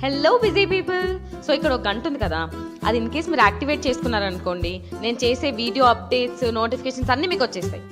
Hello busy people. So ఇక్కడ ఒక గంట ఉంది కదా, అది ఇన్ కేస్ మీరు యాక్టివేట్ చేసుకున్నారనుకోండి, నేను చేసే వీడియో అప్డేట్స్ నోటిఫికేషన్స్ అన్నీ మీకు వచ్చేస్తాయి.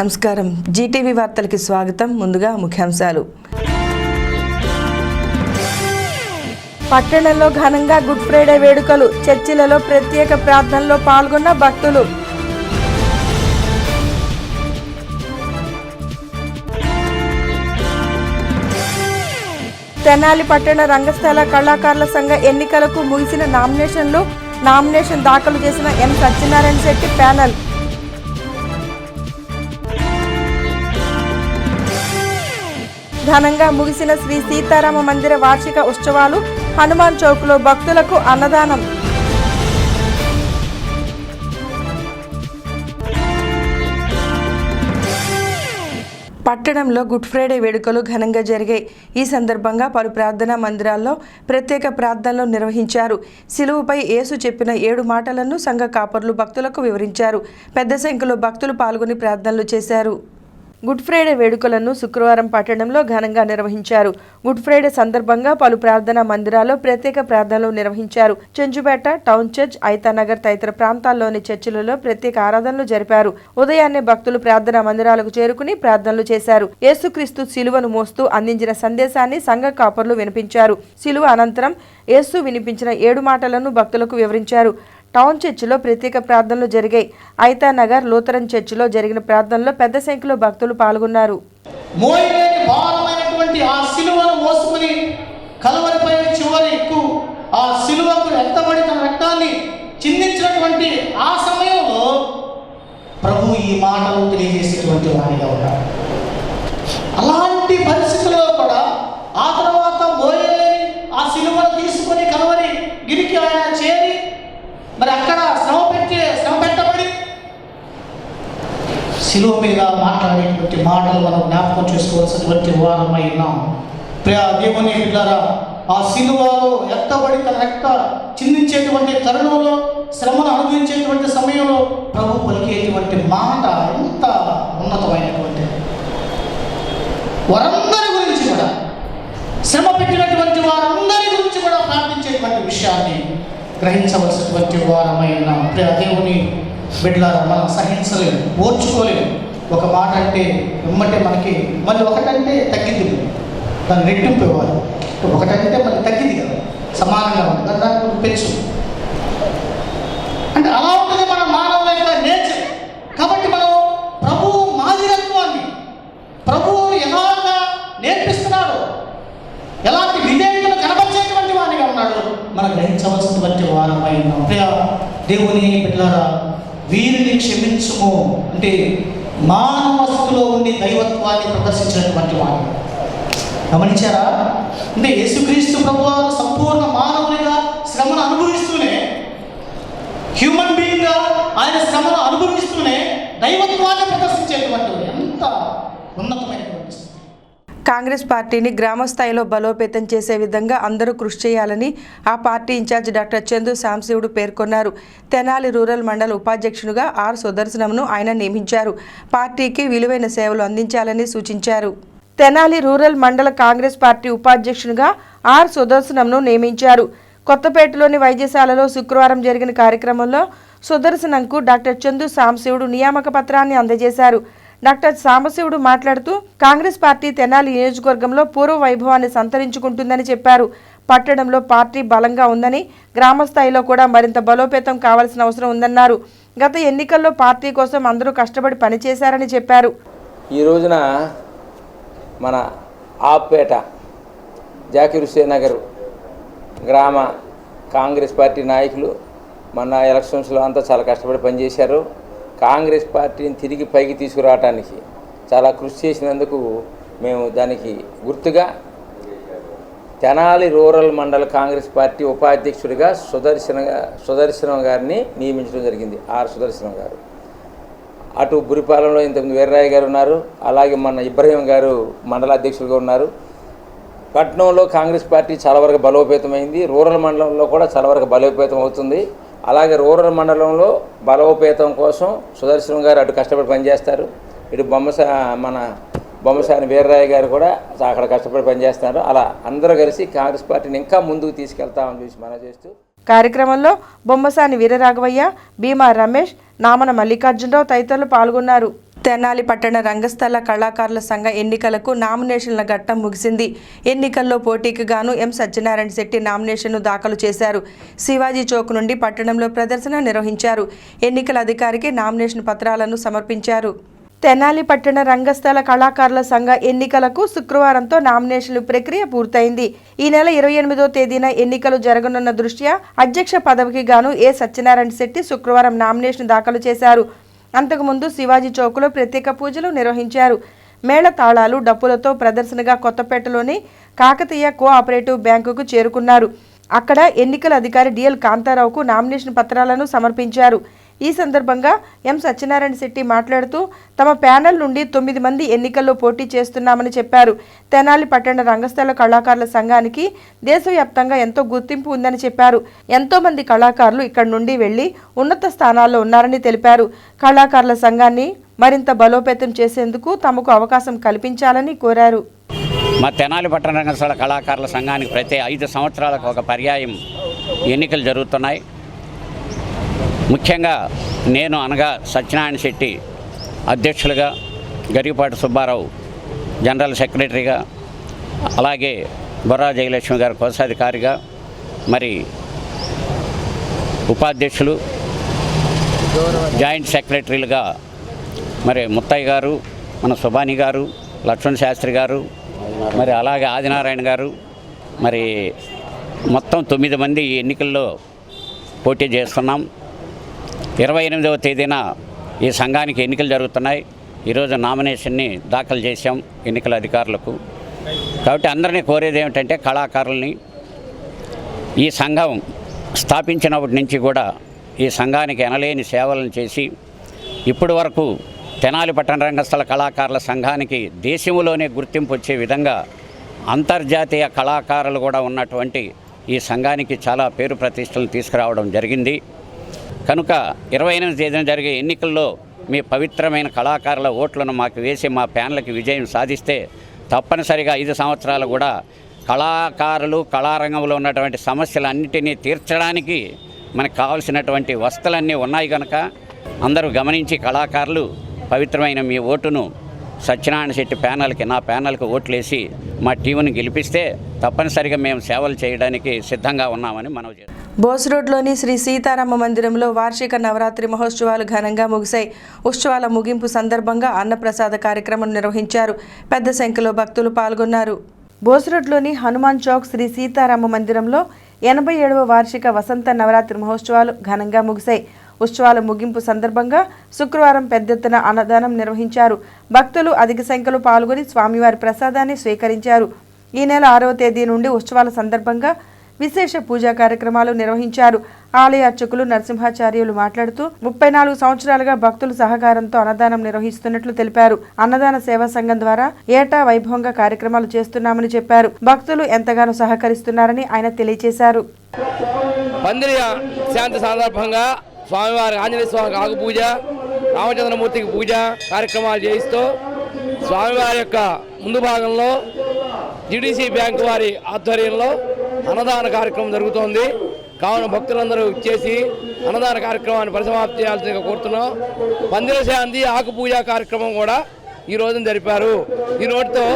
నమస్కారం, జీటీవీ వార్తలకి స్వాగతం. ముందుగా ముఖ్యాంశాలు. పట్టణంలో ఘనంగా గుడ్ ఫ్రైడే వేడుకలు. చర్చిలలో ప్రత్యేక ప్రార్థనలో పాల్గొన్న భక్తులు. తెనాలి పట్టణ రంగస్థల కళాకారుల సంఘ ఎన్నికలకు ముగిసిన నామినేషన్ దాఖలు చేసిన ఎం సత్యనారాయణ శెట్టి ప్యానెల్. ఘనంగా ముగిసిన శ్రీ సీతారామ మందిర వార్షిక ఉత్సవాలు. హనుమాన్ చౌక్లో భక్తులకు అన్నదానం. పట్టణంలో గుడ్ ఫ్రైడే వేడుకలు ఘనంగా జరిగాయి. ఈ సందర్భంగా పలు ప్రార్థనా మందిరాల్లో ప్రత్యేక ప్రార్థనలు నిర్వహించారు. సిలువపై యేసు చెప్పిన 7 మాటలను సంఘ కాపరులు భక్తులకు వివరించారు. పెద్ద సంఖ్యలో భక్తులు పాల్గొని ప్రార్థనలు చేశారు. గుడ్ ఫ్రైడే వేడుకలను శుక్రవారం పట్టణంలో ఘనంగా నిర్వహించారు. గుడ్ ఫ్రైడే సందర్భంగా పలు ప్రార్థనా మందిరాల్లో ప్రత్యేక ప్రార్థనలు నిర్వహించారు. చెంచుపేట, టౌన్ చర్చ్, ఐతానగర్ తదితర ప్రాంతాల్లోని చర్చిలలో ప్రత్యేక ఆరాధనలు జరిపారు. ఉదయాన్నే భక్తులు ప్రార్థనా మందిరాలకు చేరుకుని ప్రార్థనలు చేశారు. యేసుక్రీస్తు సిలువను మోస్తూ అందించిన సందేశాన్ని సంఘ కాపరులు వినిపించారు. సిలువ అనంతరం యేసు వినిపించిన 7 మాటలను భక్తులకు వివరించారు. టౌన్ చర్చిలో ప్రత్యేక ప్రార్థనలు జరిగాయి. ఐతానగర్ లూథరన్ చర్చిలో జరిగిన ప్రార్థనలో పెద్ద సంఖ్యలో భక్తులు పాల్గొన్నారు. మోయలేని భారమైనటువంటి ఆ సిలువను మోసుకుని కలువరిపై చివరి ఎక్కు ఆ సిలువకు ఎత్తబడి తన రక్తాన్ని చిందించినటువంటి ఆ సమయంలో ప్రభు ఈ మాటలు తెలియజేసేటువంటి వారిగా ఉన్నారు. అలాంటి పరిస్థితుల్లో కూడా ఆ తర్వాత మోయలేని ఆ సిలువను తీసుకుని కలువరి గిరికి ఆయన చేరి మరి అక్కడ శ్రమ పెట్టబడి శిలువ మీద మాట్లాడేటువంటి మాటలు మనం జ్ఞాపకం చేసుకోవాల్సినటువంటి వారమై ఉన్నాం. దేవుని బిడ్డలారా, ఆ శిలువలో ఎత్తబడి తన రక్త చిందించేటువంటి తరుణంలో, శ్రమను అనుభవించేటువంటి సమయంలో ప్రభు పలికేటువంటి మాట ఎంత ఉన్నతమైనటువంటి, వారందరి గురించి కూడా, శ్రమ పెట్టినటువంటి వారందరి గురించి కూడా ప్రార్థించేటువంటి విషయాన్ని గ్రహించవలసినటువంటి వారమైన దేవుని బిడ్డలారా, మనం సహించలేము, ఓర్చుకోలేము. ఒక మాట అంటే వెమ్మటే మనకి మళ్ళీ ఒకటంటే తగ్గింది, దాన్ని రెట్టింపు ఇవ్వాలి. ఒకటంటే మళ్ళీ తగ్గింది కదా, సమానంగా ఉంటుంది, దాన్ని పెంచు అంటే అలా ఉంటుంది మన మానవుల యొక్క నేచర్. కాబట్టి మనం ప్రభువు మాదిరత్వాన్ని, ప్రభువు ఎలాగా నేర్పిస్తున్నాడు, ఎలాంటి విధేయతను కనపరిచేటువంటి వారిగా ఉన్నాడు మనం గ్రహించవలసినటువంటి వారమైన దేవుని బిడ్డలారా, వీరిని క్షమించుము అంటే మానవస్తులో ఉండి దైవత్వాన్ని ప్రదర్శించినటువంటి వారు గమనించారా? అంటే యేసుక్రీస్తు ప్రభువారు సంపూర్ణ మానవునిగా శ్రమను అనుభవిస్తూనే, హ్యూమన్ బీయింగ్గా ఆయన శ్రమను అనుభవిస్తూనే దైవత్వాన్ని ప్రదర్శించేటువంటి ఎంత ఉన్నతమైనటువంటి. కాంగ్రెస్ పార్టీని గ్రామస్థాయిలో బలోపేతం చేసే విధంగా అందరూ కృషి చేయాలని ఆ పార్టీ ఇన్ఛార్జ్ డాక్టర్ చందు సాంశివుడు పేర్కొన్నారు. తెనాలి రూరల్ మండల ఉపాధ్యక్షునిగా ఆర్ సుదర్శనంను ఆయన నియమించారు. పార్టీకి విలువైన సేవలు అందించాలని సూచించారు. తెనాలి రూరల్ మండల కాంగ్రెస్ పార్టీ ఉపాధ్యక్షునిగా ఆర్ సుదర్శనంను నియమించారు. కొత్తపేటలోని వైద్యశాలలో శుక్రవారం జరిగిన కార్యక్రమంలో సుదర్శనంకు డాక్టర్ చందు సాంశివుడు నియామక పత్రాన్ని అందజేశారు. డాక్టర్ సాంబశివుడు మాట్లాడుతూ కాంగ్రెస్ పార్టీ తెనాలి నియోజకవర్గంలో పూర్వ వైభవాన్ని సంతరించుకుంటుందని చెప్పారు. పట్టణంలో పార్టీ బలంగా ఉందని, గ్రామ స్థాయిలో కూడా మరింత బలోపేతం కావాల్సిన అవసరం ఉందన్నారు. గత ఎన్నికల్లో పార్టీ కోసం అందరూ కష్టపడి పనిచేశారని చెప్పారు. ఈ రోజున మన ఆపేట జాకీర్ హుస్సేన్ నగర్ గ్రామ కాంగ్రెస్ పార్టీ నాయకులు మన ఎలక్షన్స్లో అంతా చాలా కష్టపడి పనిచేశారు. కాంగ్రెస్ పార్టీని తిరిగి పైకి తీసుకురావడానికి చాలా కృషి చేసినందుకు మేము దానికి గుర్తుగా తెనాలి రూరల్ మండల కాంగ్రెస్ పార్టీ ఉపాధ్యక్షుడిగా సుదర్శనం గారిని నియమించడం జరిగింది. ఆర్ సుదర్శనం గారు. అటు బురిపాలెంలో ఇంతకుముందు వీర్రాయ గారు ఉన్నారు, అలాగే మన ఇబ్రహీం గారు మండలాధ్యక్షులుగా ఉన్నారు. పట్టణంలో కాంగ్రెస్ పార్టీ చాలా వరకు బలోపేతమైంది. రూరల్ మండలంలో కూడా చాలా వరకు బలోపేతం అవుతుంది. అలాగే రూరల్ మండలంలో బలోపేతం కోసం సుదర్శనం గారు అటు కష్టపడి పనిచేస్తారు. ఇటు మన బొమ్మసాని వీర్రాయ గారు కూడా అక్కడ కష్టపడి పనిచేస్తున్నారు. అలా అందరూ కలిసి కాంగ్రెస్ పార్టీని ఇంకా ముందుకు తీసుకెళ్తామని చూసి మనం చేస్తూ కార్యక్రమంలో బొమ్మసాని వీరరాఘవయ్య, భీమా రమేష్, నామన మల్లికార్జునరావు తదితరులు పాల్గొన్నారు. తెనాలి పట్టణ రంగస్థల కళాకారుల సంఘ ఎన్నికలకు నామినేషన్ల ఘట్టం ముగిసింది. ఎన్నికల్లో పోటీకి గాను ఎం సత్యనారాయణ శెట్టి నామినేషన్ను దాఖలు చేశారు. శివాజీ చౌక్ నుండి పట్టణంలో ప్రదర్శన నిర్వహించారు. ఎన్నికల అధికారికి నామినేషన్ పత్రాలను సమర్పించారు. తెనాలి పట్టణ రంగస్థల కళాకారుల సంఘ ఎన్నికలకు శుక్రవారంతో నామినేషన్ల ప్రక్రియ పూర్తయింది. ఈ నెల 28వ తేదీన ఎన్నికలు జరగనున్న దృష్ట్యా అధ్యక్ష పదవికి గాను ఏ సత్యనారాయణ శెట్టి శుక్రవారం నామినేషన్ దాఖలు చేశారు. అంతకుముందు శివాజీ చౌక్లో ప్రత్యేక పూజలు నిర్వహించారు. మేళ తాళాలు, డప్పులతో ప్రదర్శనగా కొత్తపేటలోని కాకతీయ కోఆపరేటివ్ బ్యాంకుకు చేరుకున్నారు. అక్కడ ఎన్నికల అధికారి డిఎల్ కాంతారావుకు నామినేషన్ పత్రాలను సమర్పించారు. ఈ సందర్భంగా ఎం సత్యనారాయణ శెట్టి మాట్లాడుతూ తమ ప్యానెల్ నుండి 9 మంది ఎన్నికల్లో పోటీ చేస్తున్నామని చెప్పారు. తెనాలి పట్టణ రంగస్థల కళాకారుల సంఘానికి దేశవ్యాప్తంగా ఎంతో గుర్తింపు ఉందని చెప్పారు. ఎంతో మంది కళాకారులు ఇక్కడి నుండి వెళ్లి ఉన్నత స్థానాల్లో ఉన్నారని తెలిపారు. కళాకారుల సంఘాన్ని మరింత బలోపేతం చేసేందుకు తమకు అవకాశం కల్పించాలని కోరారు. మా తెనాలి పట్టణ రంగస్థల కళాకారుల సంఘానికి ప్రతి 5 సంవత్సరాలకు ఒక పర్యాయం ఎన్నికలు జరుగుతున్నాయి. ముఖ్యంగా నేను అనగా సత్యనారాయణ శెట్టి అధ్యక్షులుగా, గరిపాటి సుబ్బారావు జనరల్ సెక్రటరీగా, అలాగే బొర్రా జయలక్ష్మి గారు కోశాధికారిగా, మరి ఉపాధ్యక్షులు జాయింట్ సెక్రటరీలుగా మరి ముత్తయ్య గారు, మన సుబాని గారు, లక్ష్మణ్ శాస్త్రి గారు, మరి అలాగే ఆదినారాయణ గారు, మరి మొత్తం 9 మంది ఈ ఎన్నికల్లో పోటీ చేస్తున్నాం. 28వ తేదీన ఈ సంఘానికి ఎన్నికలు జరుగుతున్నాయి. ఈరోజు నామినేషన్ని దాఖలు చేశాం ఎన్నికల అధికారులకు. కాబట్టి అందరినీ కోరేది ఏమిటంటే కళాకారుల్ని ఈ సంఘం స్థాపించినప్పటి నుంచి కూడా ఈ సంఘానికి ఎనలేని సేవలను చేసి ఇప్పటి వరకు తెనాలి పట్టణ రంగస్థల కళాకారుల సంఘానికి దేశంలోనే గుర్తింపు వచ్చే విధంగా అంతర్జాతీయ కళాకారులు కూడా ఉన్నటువంటి ఈ సంఘానికి చాలా పేరు ప్రతిష్టలను తీసుకురావడం జరిగింది. కనుక 28వ తేదీన జరిగే ఎన్నికల్లో మీ పవిత్రమైన కళాకారుల ఓట్లను మాకు వేసి మా ప్యానెల్కి విజయం సాధిస్తే తప్పనిసరిగా 5 సంవత్సరాలు కూడా కళాకారులు కళారంగంలో ఉన్నటువంటి సమస్యలన్నిటినీ తీర్చడానికి మనకు కావాల్సినటువంటి వసతులన్నీ ఉన్నాయి కనుక అందరూ గమనించి కళాకారులు పవిత్రమైన మీ ఓటును సత్యనారాయణ శెట్టి ప్యానెల్కి, నా ప్యానెల్కి ఓట్లేసి మా టీంని గెలిపిస్తే తప్పనిసరిగా మేము సేవలు చేయడానికి సిద్ధంగా ఉన్నామని మనవి చేస్తాం. బోస్ రోడ్లోని శ్రీ సీతారామ మందిరంలో వార్షిక నవరాత్రి మహోత్సవాలు ఘనంగా ముగిశాయి. ఉత్సవాల ముగింపు సందర్భంగా అన్నప్రసాద కార్యక్రమం నిర్వహించారు. పెద్ద సంఖ్యలో భక్తులు పాల్గొన్నారు. బోస్ రోడ్లోని హనుమాన్ చౌక్ శ్రీ సీతారామ మందిరంలో 87వ వార్షిక వసంత నవరాత్రి మహోత్సవాలు ఘనంగా ముగిశాయి. ఉత్సవాల ముగింపు సందర్భంగా శుక్రవారం పెద్ద ఎత్తున అన్నదానం నిర్వహించారు. భక్తులు అధిక సంఖ్యలో పాల్గొని స్వామివారి ప్రసాదాన్ని స్వీకరించారు. ఈ నెల 6వ తేదీ నుండి ఉత్సవాల సందర్భంగా విశేష పూజా కార్యక్రమాలు నిర్వహించారు. ఆలయ అర్చకులు నరసింహాచార్యులు మాట్లాడుతూ 34 సంవత్సరాలుగా భక్తుల సహకారంతో అన్నదానం నిర్వహిస్తున్నట్లు తెలిపారు. అన్నదాన సేవా సంఘం ద్వారా ఏటా వైభవంగా కార్యక్రమాలు చేస్తున్నామని చెప్పారు. భక్తులు ఎంతగానో సహకరిస్తున్నారని ఆయన తెలియజేశారు. పందిరి శాంతి సందర్భంగా స్వామివారి ఆంజనేయ స్వామికి ఆకు పూజ, రామచంద్రమూర్తికి పూజ కార్యక్రమాలు చేయిస్తూ స్వామివారి యొక్క ముందు భాగంలో జీడీసీ బ్యాంకు వారి ఆధ్వర్యంలో అన్నదాన కార్యక్రమం జరుగుతోంది. కావున భక్తులందరూ ఇచ్చేసి అన్నదాన కార్యక్రమాన్ని పరిసమాప్తి చేయాల్సిందిగా కోరుతున్నాం. పందిర శాంతి ఆకు పూజ కార్యక్రమం కూడా ఈ రోజున జరిపారు. ఈ రోజుతో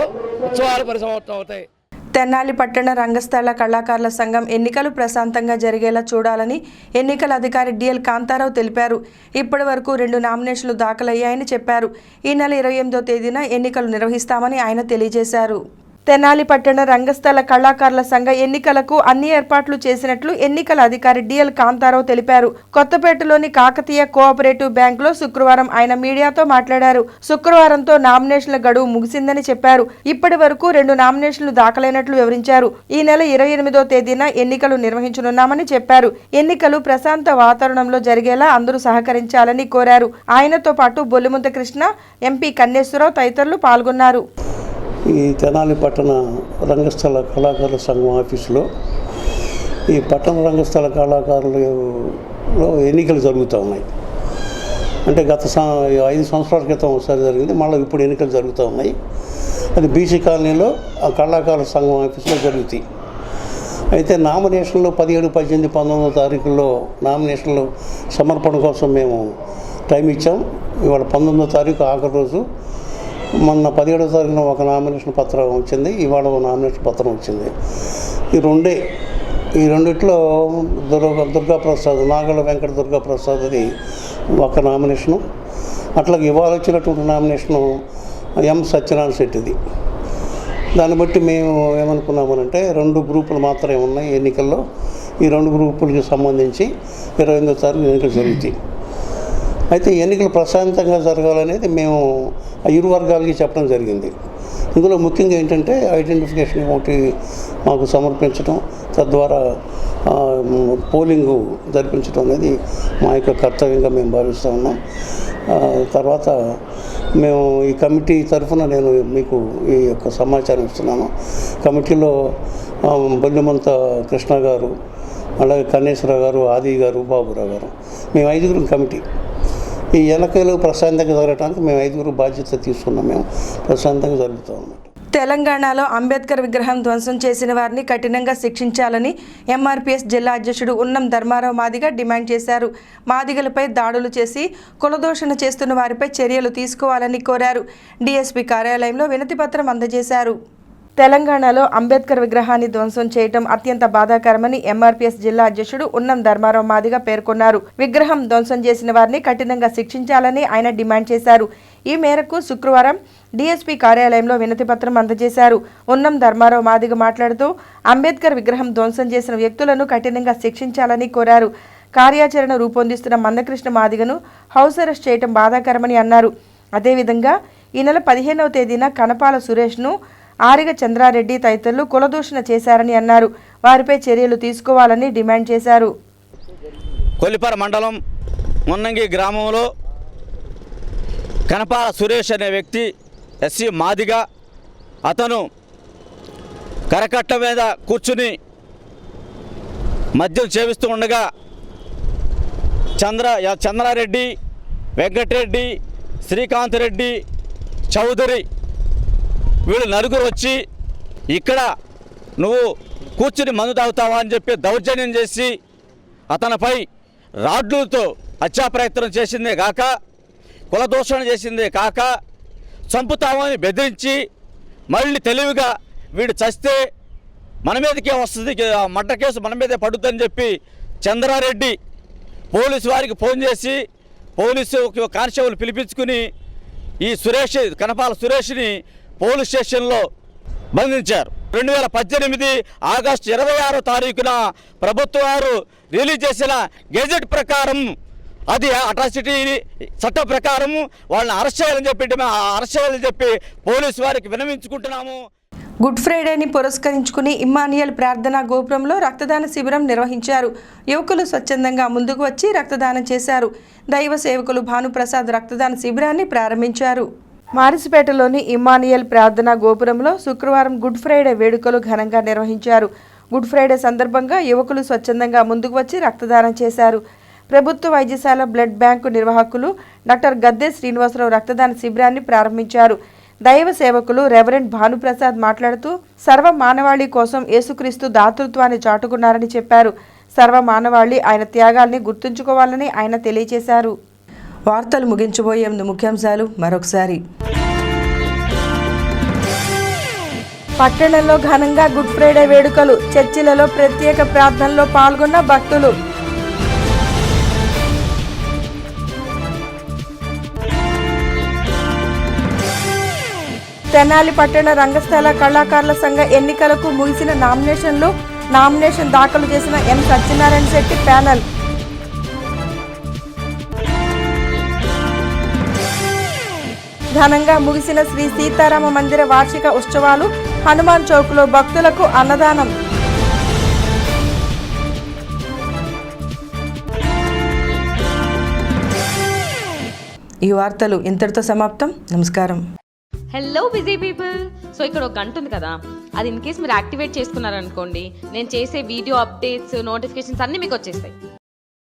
ఉత్సవాలు పరిసమాప్తం అవుతాయి. తెనాలి పట్టణ రంగస్థల కళాకారుల సంఘం ఎన్నికలు ప్రశాంతంగా జరిగేలా చూడాలని ఎన్నికల అధికారి డిఎల్ కాంతారావు తెలిపారు. ఇప్పటి వరకు 2 నామినేషన్లు దాఖలయ్యాయని చెప్పారు. ఈ నెల 28వ తేదీన ఎన్నికలు నిర్వహిస్తామని ఆయన తెలియజేశారు. తెనాలి పట్టణ రంగస్థల కళాకారుల సంఘ ఎన్నికలకు అన్ని ఏర్పాట్లు చేసినట్లు ఎన్నికల అధికారి డిఎల్ కాంతారావు తెలిపారు. కొత్తపేటలోని కాకతీయ కోఆపరేటివ్ బ్యాంకులో శుక్రవారం ఆయన మీడియాతో మాట్లాడారు. శుక్రవారంతో నామినేషన్ల గడువు ముగిసిందని చెప్పారు. ఇప్పటి వరకు 2 నామినేషన్లు దాఖలైనట్లు వివరించారు. ఈ నెల 28వ తేదీన ఎన్నికలు నిర్వహించనున్నామని చెప్పారు. ఎన్నికలు ప్రశాంత వాతావరణంలో జరిగేలా అందరూ సహకరించాలని కోరారు. ఆయనతో పాటు బొల్లిముంత కృష్ణ, ఎంపీ కన్నేశ్వరరావు తదితరులు పాల్గొన్నారు. ఈ తెనాలి పట్టణ రంగస్థల కళాకారుల సంఘం ఆఫీసులో ఈ పట్టణ రంగస్థల కళాకారులలో ఎన్నికలు జరుగుతూ ఉన్నాయి. అంటే గత 5 సంవత్సరాల క్రితం ఒకసారి జరిగింది, మళ్ళీ ఇప్పుడు ఎన్నికలు జరుగుతూ ఉన్నాయి. అది బీసీ కాలనీలో ఆ కళాకారుల సంఘం ఆఫీసులో జరుగుతాయి. అయితే నామినేషన్లు 17, 18, 19 తారీఖుల్లో నామినేషన్లు సమర్పణ కోసం మేము టైం ఇచ్చాం. ఇవాళ 19వ తారీఖు ఆఖరి రోజు. మొన్న 17వ తారీఖున ఒక నామినేషన్ పత్రం వచ్చింది, ఇవాళ ఒక నామినేషన్ పత్రం వచ్చింది. ఈ రెండిట్లో దుర్గాప్రసాద్, నాగల వెంకట దుర్గాప్రసాద్ అది ఒక నామినేషను. అట్లాగే ఇవాళ వచ్చినటువంటి నామినేషను ఎం సత్యనారాయణ శెట్టిది. దాన్ని బట్టి మేము ఏమనుకున్నామనంటే 2 గ్రూపులు మాత్రమే ఉన్నాయి ఎన్నికల్లో. ఈ 2 గ్రూపులకి సంబంధించి 28వ తారీఖు ఎన్నికలు జరుగుతాయి. అయితే ఎన్నికలు ప్రశాంతంగా జరగాలనేది మేము ఇరు వర్గాలకి చెప్పడం జరిగింది. ఇందులో ముఖ్యంగా ఏంటంటే ఐడెంటిఫికేషన్ ఒకటి మాకు సమర్పించడం, తద్వారా పోలింగు జరిపించడం అనేది మా యొక్క కర్తవ్యంగా మేము భావిస్తూ ఉన్నాం. తర్వాత మేము ఈ కమిటీ తరఫున నేను మీకు ఈ యొక్క సమాచారం ఇస్తున్నాను. కమిటీలో బొల్లిమంత కృష్ణ గారు, అలాగే కన్నేశ్వరరావు గారు, ఆది గారు, బాబురావు గారు, మేము 5గురు కమిటీ. ఈ ఎన్నికలు ప్రశాంతంగా జరగడానికి మేము 5గురు బాధ్యత తీసుకున్నాం. మేము ప్రశాంతంగా జరుగుతూ ఉన్నాం. తెలంగాణలో అంబేద్కర్ విగ్రహం ధ్వంసం చేసిన వారిని కఠినంగా శిక్షించాలని ఎంఆర్పీఎస్ జిల్లా అధ్యక్షుడు ఉన్నం ధర్మారావు మాదిగ డిమాండ్ చేశారు. మాదిగలపై దాడులు చేసి కులదోషణ చేస్తున్న వారిపై చర్యలు తీసుకోవాలని కోరారు. డీఎస్పీ కార్యాలయంలో వినతిపత్రం అందజేశారు. తెలంగాణలో అంబేద్కర్ విగ్రహాన్ని ధ్వంసం చేయడం అత్యంత బాధాకరమని ఎంఆర్పీఎస్ జిల్లా అధ్యక్షుడు ఉన్నం ధర్మారావు మాదిగ పేర్కొన్నారు. విగ్రహం ధ్వంసం చేసిన వారిని కఠినంగా శిక్షించాలని ఆయన డిమాండ్ చేశారు. ఈ మేరకు శుక్రవారం డీఎస్పీ కార్యాలయంలో వినతిపత్రం అందజేశారు. ఉన్నం ధర్మారావు మాదిగ మాట్లాడుతూ అంబేద్కర్ విగ్రహం ధ్వంసం చేసిన వ్యక్తులను కఠినంగా శిక్షించాలని కోరారు. కార్యాచరణ రూపొందిస్తున్న మందకృష్ణ మాదిగను హౌస్ అరెస్ట్ చేయడం బాధాకరమని అన్నారు. అదేవిధంగా ఈ నెల 15వ తేదీన కనపాల సురేష్ను, ఆరిగ చంద్రారెడ్డి తదితరులు కులదూషణ చేశారని అన్నారు. వారిపై చర్యలు తీసుకోవాలని డిమాండ్ చేశారు. కొల్లిపర మండలం మున్నంగి గ్రామంలో కనపాల సురేష్ అనే వ్యక్తి ఎస్సీ మాదిగ, అతను కరకట్ట మీద కూర్చుని మద్యం సేవిస్తూ ఉండగా చంద్రారెడ్డి, వెంకటరెడ్డి, శ్రీకాంత్ రెడ్డి, చౌదరి వీళ్ళు 9 వచ్చి ఇక్కడ నువ్వు కూర్చుని మందు తాగుతావా అని చెప్పి దౌర్జన్యం చేసి అతనిపై రాడ్లతో హత్యాప్రయత్నం చేసిందే కాక, కులదూషణ చేసిందే కాక, చంపుతామని బెదిరించి మళ్ళీ తెలివిగా వీడు చస్తే మన మీదకే వస్తుంది, మడ్డ కేసు మన మీదే పడుతుందని చెప్పి చంద్రారెడ్డి పోలీసు వారికి ఫోన్ చేసి పోలీసు కానిస్టేబుల్ పిలిపించుకుని ఈ కనపాల సురేష్ని పోలీస్ స్టేషన్లో బంధించారు. 2018 ఆగస్టు 26వ తారీఖున ప్రభుత్వం వారు రిలీజ్ చేసిన గెజెట్ ప్రకారం, అది అట్రాసిటీ చట్టం ప్రకారం వాళ్ళని అరెస్ట్ చేయాలని చెప్పి పోలీసు వారికి విన్నవించుకుంటున్నాము. గుడ్ ఫ్రైడేని పురస్కరించుకుని ఇమ్మానియల్ ప్రార్థనా గోపురంలో రక్తదాన శిబిరం నిర్వహించారు. యువకులు స్వచ్ఛందంగా ముందుకు వచ్చి రక్తదానం చేశారు. దైవ సేవకులు భానుప్రసాద్ రక్తదాన శిబిరాన్ని ప్రారంభించారు. మారిసిపేటలోని ఇమ్మానియల్ ప్రార్థనా గోపురంలో శుక్రవారం గుడ్ ఫ్రైడే వేడుకలు ఘనంగా నిర్వహించారు. గుడ్ ఫ్రైడే సందర్భంగా యువకులు స్వచ్ఛందంగా ముందుకు వచ్చి రక్తదానం చేశారు. ప్రభుత్వ వైద్యశాల బ్లడ్ బ్యాంకు నిర్వాహకులు డాక్టర్ గద్దె శ్రీనివాసరావు రక్తదాన శిబిరాన్ని ప్రారంభించారు. దైవ సేవకులు రెవరెండ్ భానుప్రసాద్ మాట్లాడుతూ సర్వ మానవాళి కోసం యేసుక్రీస్తు దాతృత్వాన్ని చాటుకున్నారని చెప్పారు. సర్వ మానవాళి ఆయన త్యాగాల్ని గుర్తుంచుకోవాలని ఆయన తెలియజేశారు. వార్తలు ముగించబోయే ముందు ముఖ్యాంశాలు మరొకసారి. పట్టణంలో ఘనంగా గుడ్ ఫ్రైడే వేడుకలు. చర్చిలలో ప్రత్యేక ప్రార్థనలో పాల్గొన్న భక్తులు. తెనాలి పట్టణ రంగస్థల కళాకారుల సంఘ ఎన్నికలకు ముగిసిన నామినేషన్ దాఖలు చేసిన ఎం సత్యనారాయణ శెట్టి ప్యానెల్. ఘనంగా ముగిసిన శ్రీ సీతారామ మందిర వార్షిక ఉత్సవాలు. హనుమాన్ చౌక్లో భక్తులకు అన్నదానం. ఈ వార్తలు ఇంతటితో సమాప్తం. నమస్కారం. Hello busy people. సో ఇక్కడ ఒక గంట ఉంది కదా, అది ఇన్ కేస్ మీరు యాక్టివేట్ చేసుకున్నారనుకోండి, నేను చేసే వీడియో అప్డేట్స్ నోటిఫికేషన్స్ అన్నీ మీకు వచ్చేస్తాయి.